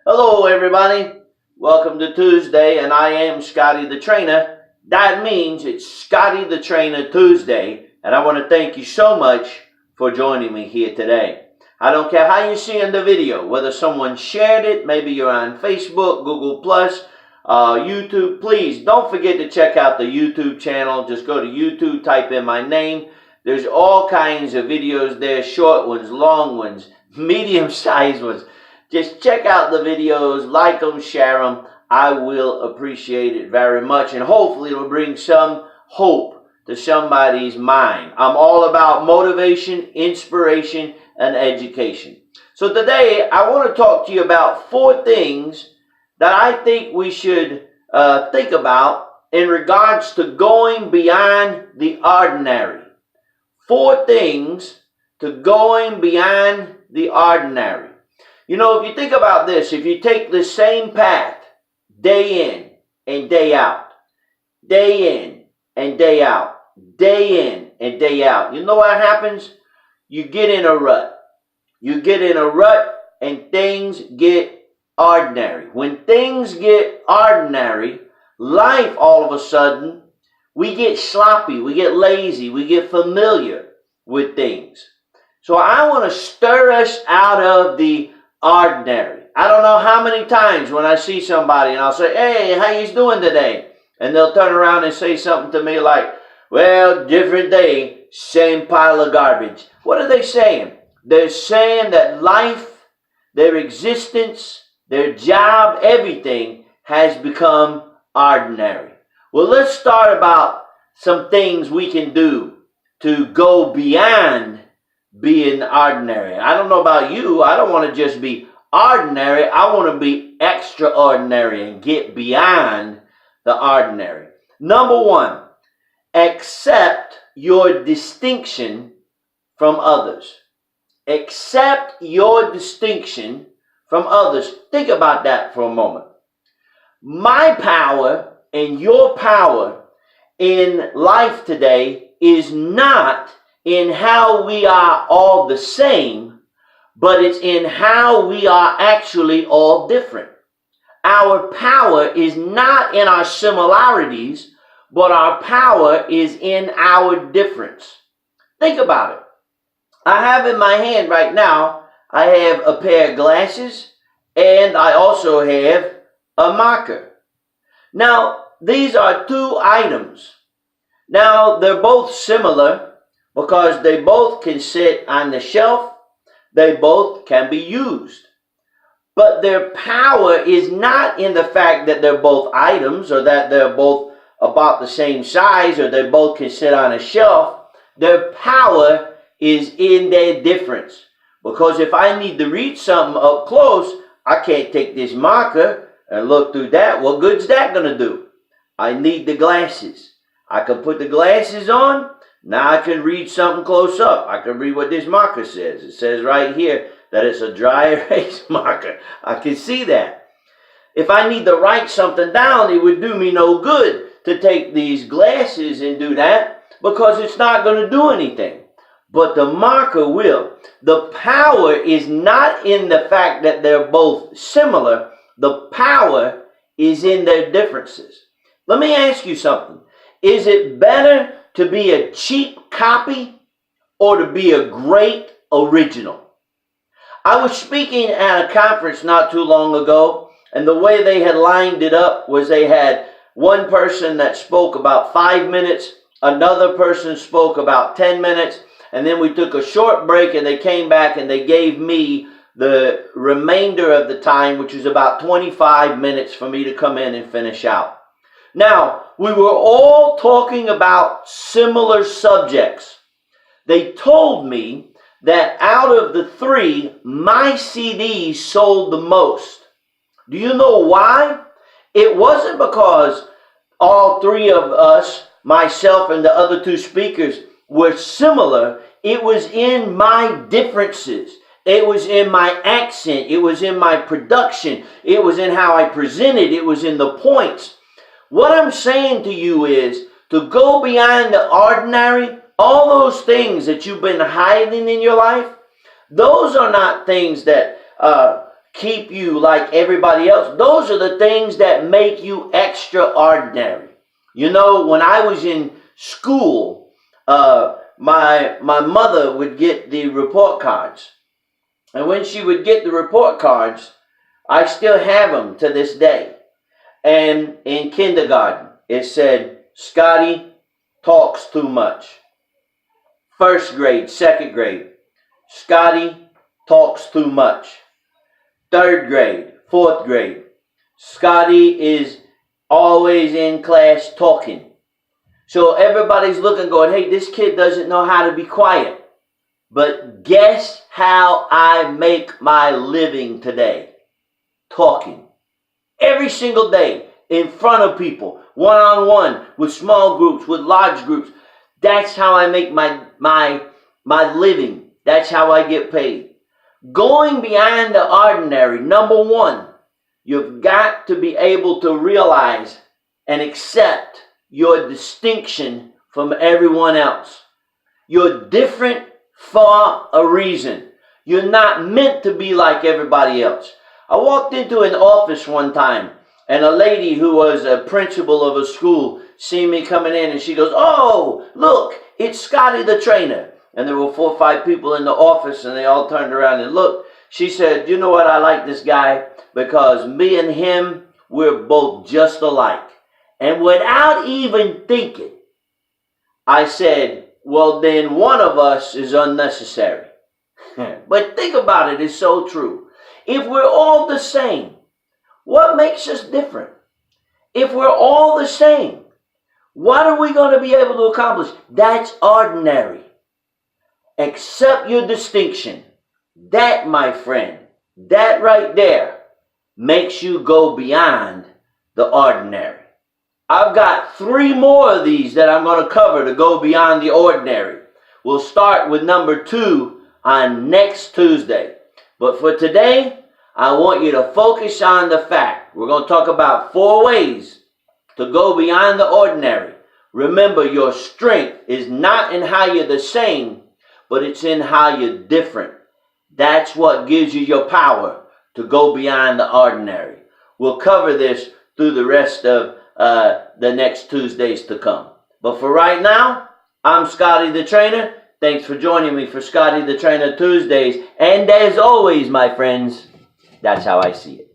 Hello everybody, welcome to Tuesday, and I am Scotty the Trainer. That means it's Scotty the Trainer Tuesday, and I want to thank you so much for joining me here today. I don't care how you're seeing the video, whether someone shared it, maybe you're on Facebook, Google+, YouTube. Please don't forget to check out the YouTube channel. Just go to YouTube, type in my name. There's all kinds of videos there, short ones, long ones, medium-sized ones. Just check out the videos, like them, share them. I will appreciate it very much, and hopefully it will bring some hope to somebody's mind. I'm all about motivation, inspiration, and education. So today I want to talk to you about 4 things that I think we should think about in regards to going beyond the ordinary. 4 things to going beyond the ordinary. You know, if you think about this, if you take the same path day in and day out, day in and day out, day in and day out, you know what happens? You get in a rut. You get in a rut and things get ordinary. When things get ordinary, life all of a sudden, we get sloppy, we get lazy, we get familiar with things. So I want to stir us out of the ordinary. I don't know how many times when I see somebody and I'll say, "Hey, how you doing today?" And they'll turn around and say something to me like, "Well, different day, same pile of garbage." What are they saying? They're saying that life, their existence, their job, everything has become ordinary. Well, let's start about some things we can do to go beyond being ordinary. I don't know about you. I don't want to just be ordinary. I want to be extraordinary and get beyond the ordinary. Number 1, accept your distinction from others. Accept your distinction from others. Think about that for a moment. My power and your power in life today is not in how we are all the same, but it's in how we are actually all different. Our power is not in our similarities, but our power is in our difference. Think about it. I have in my hand right now, I have a pair of glasses, and I also have a marker. Now, these are 2 items. Now, they're both similar, because they both can sit on the shelf, they both can be used. But their power is not in the fact that they're both items, or that they're both about the same size, or they both can sit on a shelf. Their power is in their difference. Because if I need to read something up close, I can't take this marker and look through that. What good's that going to do? I need the glasses. I can put the glasses on. Now I can read something close up. I can read what this marker says. It says right here that it's a dry erase marker. I can see that. If I need to write something down, it would do me no good to take these glasses and do that, because it's not going to do anything. But the marker will. The power is not in the fact that they're both similar. The power is in their differences. Let me ask you something. Is it better to be a cheap copy or to be a great original? I was speaking at a conference not too long ago, and the way they had lined it up was they had one person that spoke about 5 minutes, another person spoke about 10 minutes, and then we took a short break and they came back and they gave me the remainder of the time, which was about 25 minutes for me to come in and finish out. Now, we were all talking about similar subjects. They told me that out of the 3, my CDs sold the most. Do you know why? It wasn't because all 3 of us, myself and the other 2 speakers, were similar. It was in my differences. It was in my accent. It was in my production. It was in how I presented. It was in the points. What I'm saying to you is to go beyond the ordinary. All those things that you've been hiding in your life, those are not things that keep you like everybody else. Those are the things that make you extraordinary. You know, when I was in school, my mother would get the report cards. And when she would get the report cards, I still have them to this day. And in kindergarten, it said, Scotty talks too much. First grade, second grade, Scotty talks too much. Third grade, fourth grade, Scotty is always in class talking. So everybody's looking, going, hey, this kid doesn't know how to be quiet. But guess how I make my living today? Talking. Every single day, in front of people, one-on-one, with small groups, with large groups. That's how I make my living. That's how I get paid. Going beyond the ordinary, number one, you've got to be able to realize and accept your distinction from everyone else. You're different for a reason. You're not meant to be like everybody else. I walked into an office one time, and a lady who was a principal of a school seen me coming in, and she goes, oh, look, it's Scotty the trainer. And there were 4 or 5 people in the office, and they all turned around and looked. She said, you know what, I like this guy because me and him, we're both just alike. And without even thinking, I said, well, then one of us is unnecessary. But think about it, it's so true. If we're all the same, what makes us different? If we're all the same, what are we going to be able to accomplish? That's ordinary. Accept your distinction. That, my friend, that right there makes you go beyond the ordinary. I've got 3 more of these that I'm going to cover to go beyond the ordinary. We'll start with number 2 on next Tuesday. But for today, I want you to focus on the fact. We're going to talk about 4 ways to go beyond the ordinary. Remember, your strength is not in how you're the same, but it's in how you're different. That's what gives you your power to go beyond the ordinary. We'll cover this through the rest of the next Tuesdays to come. But for right now, I'm Scotty the Trainer. Thanks for joining me for Scotty the Trainer Tuesdays. And as always, my friends, that's how I see it.